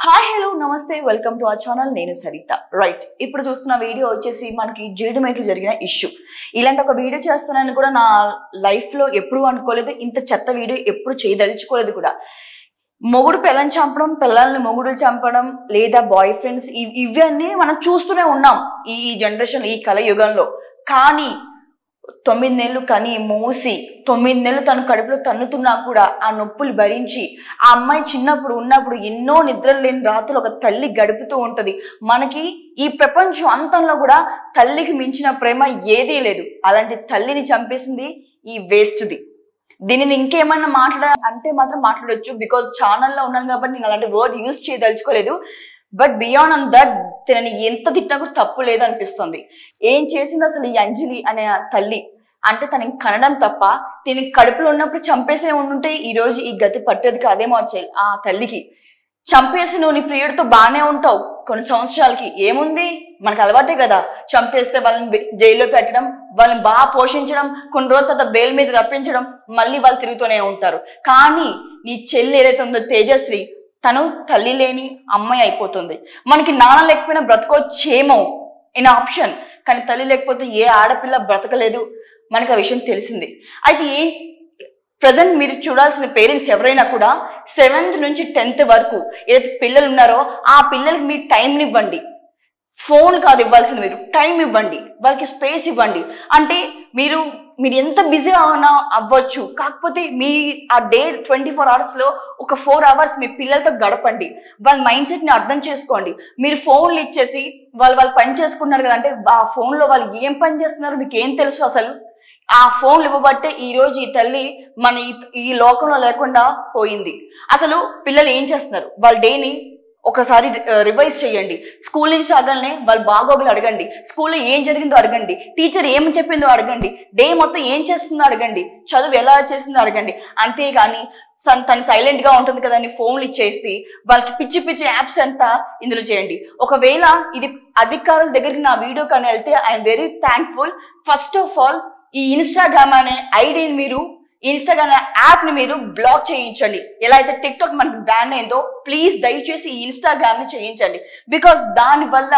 Hi hello నమస్తే welcome to our channel నేను Saritha right ఇప్పుడు చూస్తున్న వీడియో వచ్చేసి మనకి జీడిమెట్లు జరిగిన ఇష్యూ ఇలాంటి ఒక వీడియో చేస్తున్నానని కూడా నా లైఫ్ లో ఎప్పుడు అనుకోలేదు ఇంత చెత్త వీడియో ఎప్పుడు చేయదలుచుకోలేదు కూడా మొగుడు పిల్లని చంపడం పిల్లల్ని మొగుడులు చంపడం లేదా బాయ్ ఫ్రెండ్స్ ఇవన్నీ మనం చూస్తూనే ఉన్నాం ఈ జనరేషన్ ఈ కలయుగంలో కానీ 9 నెలలు కని మోసి 9 నెలలు తను కడుపులో తన్నుతున్నా కూడా ఆ నొప్పులు భరించి ఆ అమ్మాయి చిన్నప్పుడు ఉన్నప్పుడు ఎన్నో నిద్రలు లేని రాత్రులు ఒక తల్లి గడుపుతూ ఉంటది మనకి ఈ ప్రపంచం అంతంలో కూడా తల్లికి మించిన ప్రేమ ఏదీ లేదు అలాంటి తల్లిని చంపేసింది ఈ వేస్ట్ది దీనిని ఇంకేమన్నా అంటే మాత్రం మాట్లాడొచ్చు బికాజ్ ఛానల్లో ఉన్నాను కాబట్టి నేను అలాంటి వర్డ్ యూజ్ చేయదలుచుకోలేదు బట్ బియాండ్ ఆన్ దట్ తనని ఎంత తిట్టినా కూడా తప్పు లేదు అనిపిస్తుంది ఏం చేసింది అసలు ఈ అంజలి అనే తల్లి అంటే తనకి కనడం తప్ప దీనికి కడుపులో ఉన్నప్పుడు చంపేసే ఉండుంటే ఈ రోజు ఈ గతి పట్టేది కాదేమో వచ్చాయి ఆ తల్లికి చంపేసి నువ్వు నీ ప్రియుడితో బాగానే ఉంటావు కొన్ని సంవత్సరాలకి ఏముంది మనకు అలవాటే కదా చంపేస్తే వాళ్ళని జైల్లో పెట్టడం వాళ్ళని బాగా పోషించడం కొన్ని రోజుల తర్వాత బెయిల్ మీద రప్పించడం మళ్ళీ వాళ్ళు తిరుగుతూనే ఉంటారు కానీ నీ చెల్లి ఏదైతే ఉందో తేజశ్రీ తను తల్లి లేని అమ్మాయి అయిపోతుంది మనకి నాన్న లేకపోయినా బ్రతకొచ్చేమో ఇన్ ఆప్షన్ కానీ తల్లి లేకపోతే ఏ ఆడపిల్ల బ్రతకలేదు మనకి ఆ విషయం తెలిసింది అయితే ప్రజెంట్ మీరు చూడాల్సిన పేరెంట్స్ ఎవరైనా కూడా 7th నుంచి 10th వరకు ఏదైతే పిల్లలు ఉన్నారో ఆ పిల్లలకి మీ టైంని ఇవ్వండి ఫోన్ కాదు ఇవ్వాల్సింది మీరు టైం ఇవ్వండి వాళ్ళకి స్పేస్ ఇవ్వండి అంటే మీరు ఎంత బిజీ అవునా అవ్వచ్చు కాకపోతే మీ ఆ డే 24 అవర్స్లో ఒక 4 అవర్స్ మీ పిల్లలతో గడపండి వాళ్ళ మైండ్ సెట్ని అర్థం చేసుకోండి మీరు ఫోన్లు ఇచ్చేసి వాళ్ళు పని చేసుకుంటున్నారు కదా అంటే ఆ ఫోన్లో వాళ్ళు ఏం పని చేస్తున్నారో మీకు ఏం తెలుసు అసలు ఆ ఫోన్లు ఇవ్వబట్టే ఈ రోజు ఈ తల్లి మన ఈ లోకంలో లేకుండా పోయింది అసలు పిల్లలు ఏం చేస్తున్నారు వాళ్ళ డేని ఒకసారి రివైజ్ చేయండి స్కూల్ నుంచి రాగానే వాళ్ళ బాగోగులు అడగండి స్కూల్లో ఏం జరిగిందో అడగండి టీచర్ ఏం చెప్పిందో అడగండి డే మొత్తం ఏం చేస్తుందో అడగండి చదువు ఎలా చేసిందో అడగండి అంతేగాని తను సైలెంట్ గా ఉంటుంది కదా అని ఫోన్లు ఇచ్చేసి వాళ్ళకి పిచ్చి పిచ్చి యాప్స్ అంతా ఇందులో చేయండి ఒకవేళ ఇది అధికారుల దగ్గరికి నా వీడియో కానీ వెళ్తే I'm very thankful first of all ఈ ఇన్స్టాగ్రామ్ అనే ఐడిని మీరు ఇన్స్టాగ్రామ్ యాప్ ని మీరు బ్లాక్ చేయించండి ఎలా అయితే టిక్టాక్ మనకు బ్యాన్ అయిందో ప్లీజ్ దయచేసి ఈ ఇన్స్టాగ్రామ్ ని చేయించండి బికాస్ దాని వల్ల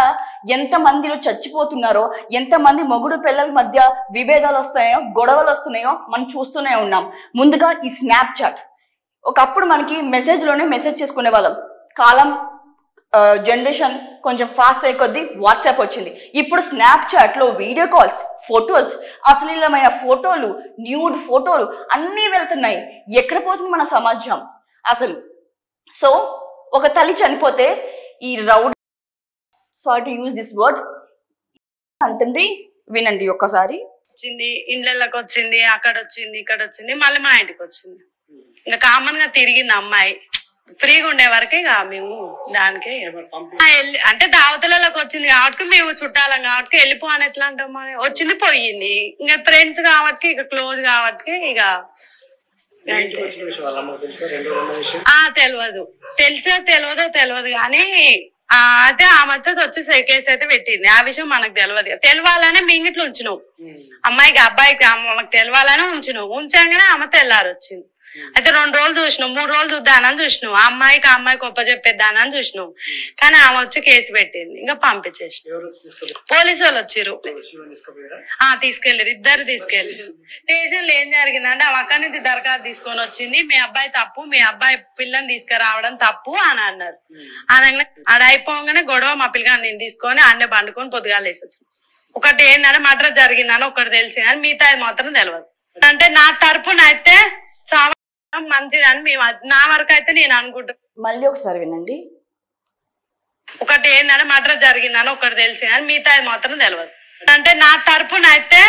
ఎంత మందిలో చచ్చిపోతున్నారో ఎంతమంది మొగుడు పిల్లల మధ్య విభేదాలు వస్తున్నాయో గొడవలు వస్తున్నాయో మనం చూస్తూనే ఉన్నాం ముందుగా ఈ స్నాప్చాట్ ఒకప్పుడు మనకి మెసేజ్లోనే మెసేజ్ చేసుకునే వాళ్ళం కాలం జనరేషన్ కొంచెం ఫాస్ట్ అయ్యే కొద్దీ వాట్సాప్ వచ్చింది ఇప్పుడు స్నాప్చాట్లో వీడియో కాల్స్ ఫొటోస్ అశ్లీలమైన ఫోటోలు న్యూడ్ ఫోటోలు అన్నీ వెళ్తున్నాయి ఎక్కడ పోతుంది మన సమాజం అసలు సో ఒక తల్లి చనిపోతే ఈ రౌడ్ sorry to use this word అంటుంది వినండి ఒక్కసారి వచ్చింది ఇండ్లకి వచ్చింది అక్కడ వచ్చింది ఇక్కడ వచ్చింది మళ్ళీ మా ఇంటికి వచ్చింది ఇంకా కామన్ గా తిరిగింది అమ్మాయి ఫ్రీగా ఉండే వరకే ఇక మేము దానికి అంటే దావతలలోకి వచ్చింది కాబట్టి మేము చుట్టాలం కాబట్టి వెళ్ళిపో అని ఎట్లా అంటాం వచ్చింది పోయింది ఇంకా ఫ్రెండ్స్ కాబట్టి ఇక క్లోజ్ కాబట్టి ఇక తెలియదు కానీ అయితే ఆమెతో వచ్చి కేసు అయితే పెట్టింది ఆ విషయం మనకు తెలియదు తెలవాలనే మేము ఇట్లా ఉంచినాం అమ్మాయికి అబ్బాయికి మాకు తెలవాలనే ఉంచినాం ఉంచాగానే ఆమె తెల్లారు వచ్చింది అయితే 2 రోజులు చూసినాం 3 రోజులు చూద్దానని చూసినాం అమ్మాయికి ఒప్ప చెప్పేద్దానని చూసినాం కానీ ఆమె వచ్చి కేసు పెట్టింది ఇంకా పంపించేసినాం పోలీసు వాళ్ళు వచ్చిర్రు తీసుకెళ్ళారు ఇద్దరు తీసుకెళ్ళారు స్టేషన్లో ఏం జరిగిందంటే ఆమె అక్కడి నుంచి దరఖాస్తు తీసుకొని వచ్చింది మీ అబ్బాయి తప్పు మీ అబ్బాయి పిల్లని తీసుకురావడం తప్పు అని అన్నారు అనగానే ఆడ అయిపోగానే గొడవ మా పిల్లగాని నేను తీసుకొని అన్నే పండుకొని పొద్దుగాల వేసి వచ్చాను ఒకటి ఏంటంటే మర్డర్ జరిగిందని ఒకటి తెలిసి కానీ మిగతా మాత్రం తెలియదు అంటే నా తరపున అయితే చాలా మంచిదని మేము నా వరకు అయితే నేను అనుకుంటున్నాను మళ్ళీ ఒకసారి వినండి ఒకటి ఏంటంటే మర్డర్ జరిగిందని ఒకటి తెలిసి కానీ మిగతా మాత్రం తెలియదు అంటే నా తరపున అయితే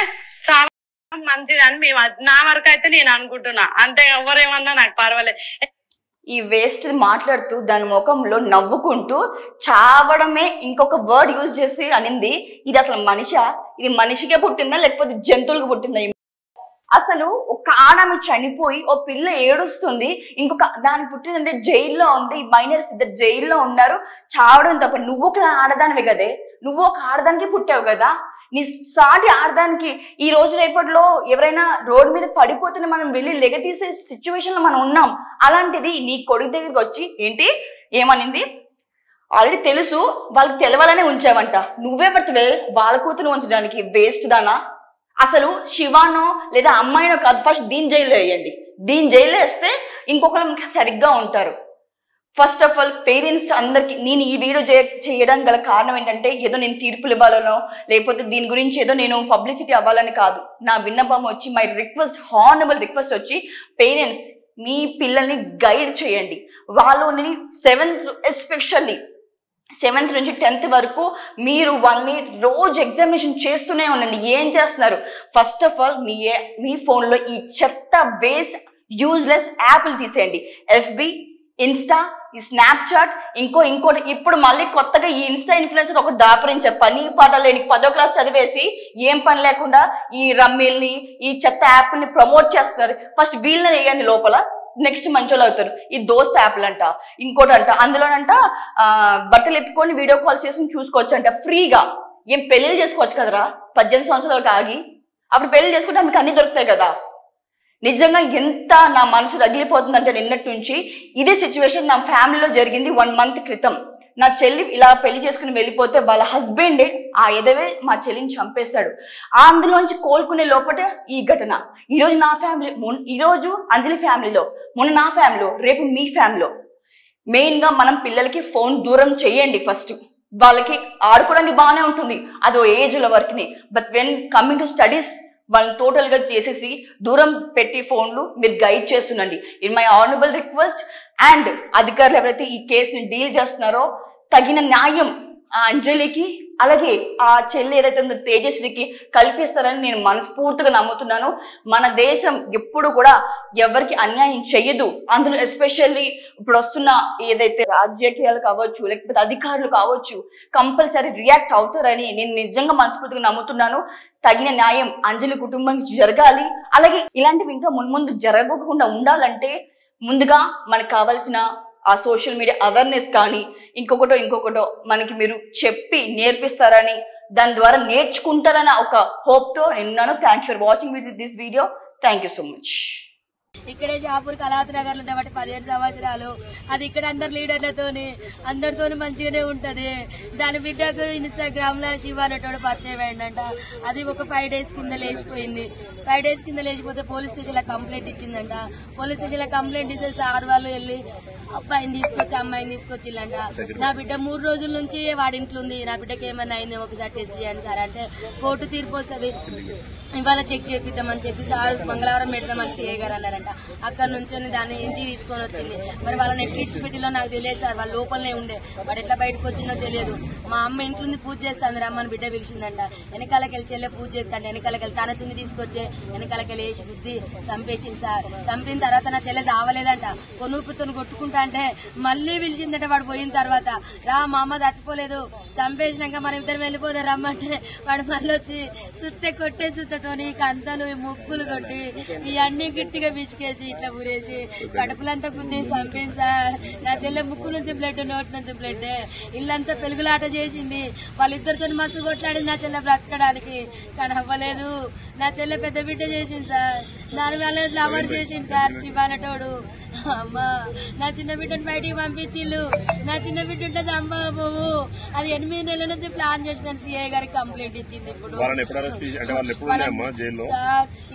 చాలా మంచిదని మేము నా వరకు అయితే నేను అనుకుంటున్నా అంతే ఎవరేమన్నా నాకు పర్వాలేదు ఈ వేస్ట్ మాట్లాడుతూ దాని ముఖంలో నవ్వుకుంటూ చావడమే ఇంకొక వర్డ్ యూజ్ చేసి అనింది ఇది అసలు ఇది మనిషికే పుట్టిందా లేకపోతే జంతువులకు పుట్టిందా అసలు ఒక ఆడమి చనిపోయి ఓ పిల్ల ఏడుస్తుంది ఇంకొక దాని పుట్టిందంటే జైల్లో ఉంది మైనర్స్ ఇద్దరు జైల్లో ఉన్నారు చావడం తప్ప నువ్వు ఒక ఆడదానివే కదే నువ్వు ఒక ఆడదానికి పుట్టావు కదా నీ సాటి ఆడదానికి ఈ రోజు రేపట్లో ఎవరైనా రోడ్ మీద పడిపోతే మనం వెళ్ళి లెగతీసే సిచ్యువేషన్ లో మనం ఉన్నాం అలాంటిది నీ కొడుకు దగ్గరికి వచ్చి ఏంటి ఏమనింది ఆల్రెడీ తెలుసు, వాళ్ళకి తెలవాలనే ఉంచావంట. నువ్వే పడితే వాళ్ళ కూతురు ఉంచడానికి వేస్ట్ దానా? అసలు శివానో లేదా అమ్మాయినో కాదు, ఫస్ట్ దీని జైల్లో వేయండి. దీని జైల్లో వేస్తే ఇంకొకరు సరిగ్గా ఉంటారు. ఫస్ట్ ఆఫ్ ఆల్ పేరెంట్స్ అందరికి నేను ఈ వీడియో చేయడం గల కారణం ఏంటంటే ఏదో నేను తీర్పులు ఇవ్వాలనో లేకపోతే దీని గురించి ఏదో నేను పబ్లిసిటీ అవ్వాలని కాదు. నా విన్నపం వచ్చి మై రిక్వెస్ట్, హానరబుల్ రిక్వెస్ట్ వచ్చి, పేరెంట్స్ మీ పిల్లల్ని గైడ్ చేయండి. వాళ్ళని 7th ఎస్పెషల్లీ 7th నుంచి 10th వరకు మీరు వాళ్ళని రోజు ఎగ్జామినేషన్ చేస్తూనే ఉండండి. ఏం చేస్తున్నారు? ఫస్ట్ ఆఫ్ ఆల్ మీ ఫోన్లో ఈ చెత్త వేస్ట్ యూజ్లెస్ యాప్లు తీసేయండి. ఎఫ్బి, ఇన్స్టా, ఈ స్నాప్చాట్, ఇంకోటి ఇప్పుడు మళ్ళీ కొత్తగా ఈ ఇన్స్టా ఇన్ఫ్లుయెన్సర్స్ ఒక దాపరించారు. పని పాట లేని 10వ క్లాస్ చదివేసి ఏం పని లేకుండా ఈ రమ్మీల్ని ఈ చెత్త యాప్ని ప్రమోట్ చేస్తున్నారు. ఫస్ట్ వీళ్ళని వేయండి లోపల, నెక్స్ట్ మంచోళ్ళు అవుతారు. ఈ దోస్త్ యాప్లు అంట, ఇంకోటంట, అందులోనంట బట్టలు ఎత్తుకొని వీడియో కాల్స్ చేసుకుని చూసుకోవచ్చు అంట ఫ్రీగా. ఏం పెళ్ళిళ్ళు చేసుకోవచ్చు కదరా 18 సంవత్సరాలకు ఆగి? అప్పుడు పెళ్లి చేసుకుంటే మీకు అన్ని దొరుకుతాయి కదా. నిజంగా ఎంత నా మనసు రగిలిపోతుందంటే నిన్నటి నుంచి ఇదే సిచ్యువేషన్ నా ఫ్యామిలీలో జరిగింది 1 month క్రితం. నా చెల్లి ఇలా పెళ్లి చేసుకుని వెళ్ళిపోతే వాళ్ళ హస్బెండే ఆ ఎదవే మా చెల్లిని చంపేస్తాడు. అందులోంచి కోలుకునే లోపల ఈ ఘటన. ఈరోజు నా ఫ్యామిలీ, ఈరోజు అంజలి ఫ్యామిలీలో, మొన్న నా ఫ్యామిలీలో, రేపు మీ ఫ్యామిలీలో. మెయిన్గా మనం పిల్లలకి ఫోన్ దూరం చేయండి. ఫస్ట్ వాళ్ళకి ఆడుకోవడానికి బాగానే ఉంటుంది అదో ఏజ్ల వరకుని, but when coming to studies వాళ్ళని టోటల్గా చేసేసి దూరం పెట్టి ఫోన్లు మీరు గైడ్ చేస్తుండండి. In my honourable request. And అధికారులు ఎవరైతే ఈ కేసుని డీల్ చేస్తున్నారో తగిన న్యాయం ఆ అంజలికి అలాగే ఆ చెల్లి ఏదైతే ఉందో తేజస్వికి కల్పిస్తారని నేను మనస్ఫూర్తిగా నమ్ముతున్నాను. మన దేశం ఎప్పుడు కూడా ఎవరికి అన్యాయం చెయ్యదు. అందులో ఎస్పెషల్లీ ఇప్పుడు వస్తున్న ఏదైతే రాజకీయాలు కావచ్చు లేకపోతే అధికారులు కావచ్చు కంపల్సరీ రియాక్ట్ అవుతారని నేను నిజంగా మనస్ఫూర్తిగా నమ్ముతున్నాను. తగిన న్యాయం అంజలి కుటుంబానికి జరగాలి. అలాగే ఇలాంటివి ఇంకా మున్ముందు జరగకుండా ఉండాలంటే ముందుగా మనకు కావాల్సిన ఆ సోషల్ మీడియా అవేర్నెస్ కానీ ఇంకొకటో మనకి మీరు చెప్పి నేర్పిస్తారని, దాని ద్వారా నేర్చుకుంటారని ఒక హోప్తో నిన్నాను. Thanks for watching this video. Thank you so much. ఇక్కడే షాపూర్ కళావతి నగర్ లో ఉండబట్టి 15 సంవత్సరాలు. అది ఇక్కడ అందరు లీడర్లతోని అందరితోని మంచిగానే ఉంటది. దాని బిడ్డకు ఇన్స్టాగ్రామ్ లో శివ అనేటోడు పరిచయం అయిందంట. అది ఒక 5 days కింద లేచిపోయింది. 5 days కింద లేచిపోతే పోలీస్ స్టేషన్ లో కంప్లైంట్ ఇచ్చిందంట. పోలీస్ స్టేషన్ లో కంప్లైంట్ ఇస్తే సార్ వాళ్ళు వెళ్ళి అబ్బాయిని తీసుకొచ్చి అమ్మాయిని తీసుకొచ్చిల్లంట. నా బిడ్డ 3 రోజుల నుంచి వాడి ఇంట్లో ఉంది. నా బిడ్డకి ఏమన్నా అయింది ఒకసారి టెస్ట్ చేయండి సార్ అంటే కోర్టు తీర్పు వస్తుంది, ఇవాళ చెక్ చేపిద్దామని చెప్పి సార్ మంగళవారం పెడదామని సిఐ గారు అన్నారంట. అక్కడ నుంచి దాన్ని ఇంటికి తీసుకొని వచ్చింది. మరి వాళ్ళని ఎట్లా ఇచ్చిపెట్టిలో నాకు తెలియదు సార్. వాళ్ళ లోపలనే ఉండే, వాడు ఎట్లా బయటకు వచ్చిందో తెలియదు. మా అమ్మ ఇంట్లో పూజ చేస్తాను రమ్మని బిడ్డ పిలిచిందంట. వెనకాలకెళ్ళి చెల్లె పూజ చేస్తాంట. వెనకాలకెళ్ళి తన చున్ని తీసుకొచ్చే వెనకాలకెళ్ళి వేసి బుద్ధి చంపేసింది సార్. చంపిన తర్వాత నా చెల్లె చావలేదంట. కొనుక్కుతో కొట్టుకుంటా అంటే మళ్ళీ పిలిచిందంట. వాడు పోయిన తర్వాత రా మా అమ్మ చచ్చిపోలేదు, చంపేసినాక మనం ఇద్దరు వెళ్ళిపోతే రమ్మంటే వాడు మళ్ళీ వచ్చి సుత్తే కొట్టే సుత్తతోని కంతలు ముక్కులు కొట్టి ఇవన్నీ గట్టిగా బిచికేసి ఇట్లా ఊరేసి కడుపులంతా గుద్ది చంపింది సార్. నా చెల్లె ముక్కు నుంచి బ్లడ్, నోటి నుంచి బ్లడ్, ఇల్లంతా పెలుగులాట చేసింది. వాళ్ళిద్దరితో మస్తు కొట్లాడింది నా చెల్లె బ్రతకడానికి, కానీ అవ్వలేదు. నా చెల్లె పెద్ద బిడ్డ చేసింది సార్. దాని వల్ల లవర్ చేసింది సార్ శివానటోడు. అమ్మా నా చిన్న బిడ్డను బయటికి పంపించిల్లు. నా చిన్న బిడ్డ ఉంటే చంపకపోవు. అది 8 నెలల నుంచి ప్లాన్ చేసిన సిఐ గారికి కంప్లైంట్ ఇచ్చింది.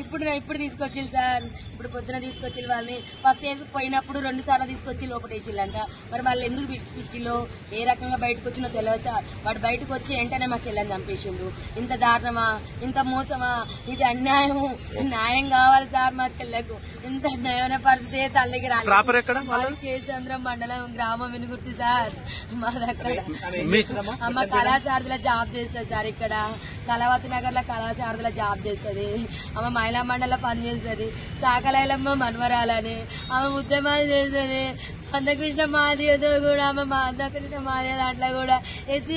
ఇప్పుడు తీసుకొచ్చిల్లు సార్. ఇప్పుడు పొద్దున తీసుకొచ్చి వాళ్ళని ఫస్ట్ వేసి పోయినప్పుడు 2 సార్లు తీసుకొచ్చి లోపల వేసిల్లంట. మరి వాళ్ళు ఎందుకు పిచ్చిల్లో ఏ రకంగా బయటకు వచ్చినో తెలియదు సార్. వాడు బయటకు వచ్చి వెంటనే మా చెల్లెని చంపేసిండు. ఇంత దారుణమా, ఇంత మోసమా, ఇది అన్యాయము. న్యాయం కావాలి సార్ మా చెల్లెకు. ఇంత న్యాయమైన పరిస్థితి తల్లికి రాలేదు. కేసంద్రం మండలం గ్రామం వినుగుర్తి సార్. మా దగ్గర అమ్మ కళాశారదిలో జాబ్ చేస్తుంది సార్. ఇక్కడ కళావతి నగర్ లో కళాశారదిలో జాబ్ చేస్తుంది. ఆమె మహిళా మండలిలో పనిచేస్తుంది. సాకలైలమ్మ మన్వరాలని ఆమె ఉద్యమాలు చేస్తుంది. మందకృష్ణ మాదేవతో కూడా ఆమె మందకృష్ణ మాదే దాంట్లో కూడా ఎస్సీ